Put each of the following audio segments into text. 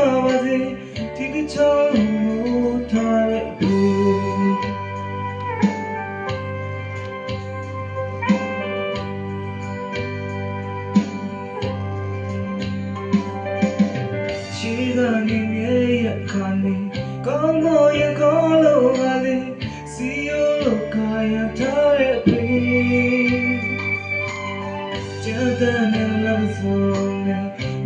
သွားပါစေဒီတစ်ချောင်းမိုးထားတဲ့ချီကနေမြေရခါနေကောင်းမရကောင်းလို့ပါလေစီယောလို့ကာယထားတဲ့ဖေကျန်တဲ့လည်းဆုံးနေ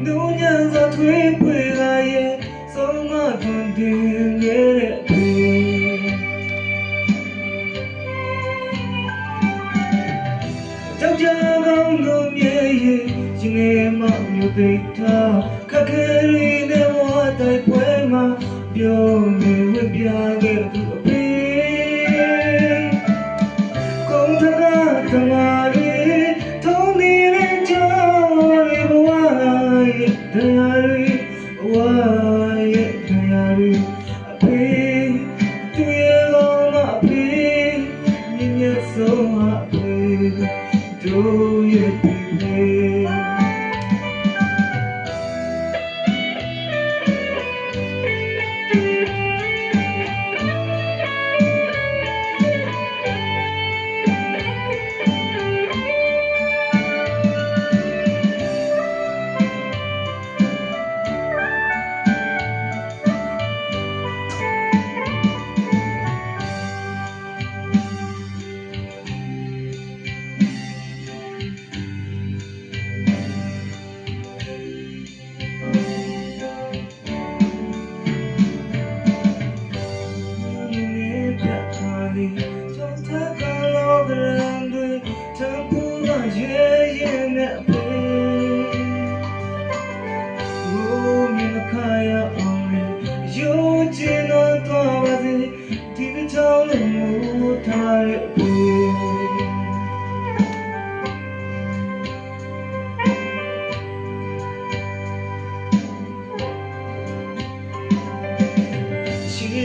နူးညံ့စွာထွေးပွေလာရဲ့ဆုံးမတွင်တင်ရဲ့ဖေကြောက်ကြကောင်းလို့မြေရဲ့ရှင်ငယ်မမျိုးသိထားခက်ခဲရင်းနဲ့ဝါတိုက်ပွဲမှာပြောနေဝပြခဲ့သူအဖေကုန်းထကားတမာရီထုံးနေတဲ့ကြောင်းရီဘဝရဲ့တရားရီဘဝရဲ့တရားရီအဖေသူရဲ့ကောင်းအဖေမြင့်မြတ်ဆုံးအဖေတို့ရဲ့ဖေ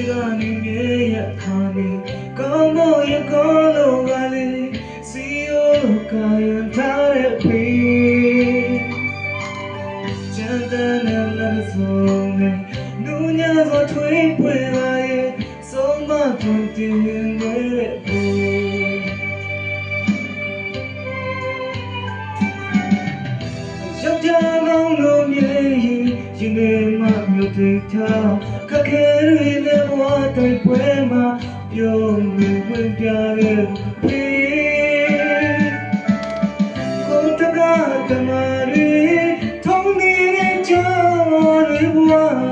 ကနေမြေရခါနေကောင်းမရကောင်းလို့ပါလေစီယောလို့ကာယထားတဲ့ဖေကျန်တဲ့လည်းဆုံးနေနူးညံ့စွာထွေးပွေလာရဲ့ဆုံးမတွင်တင်ရဲ့ဖေရောက်ကြကောင်းလို့မြေရင်ငယ်မမျိုးသိထားခက်ခဲရင်းနဲ့ဘဝတိုက်ပွဲမှာပြုံးနေဝင်ပြတဲ့ဖေကိုတကားတမာရီထုံးနေတဲ့ကြောင်းရီဘဝ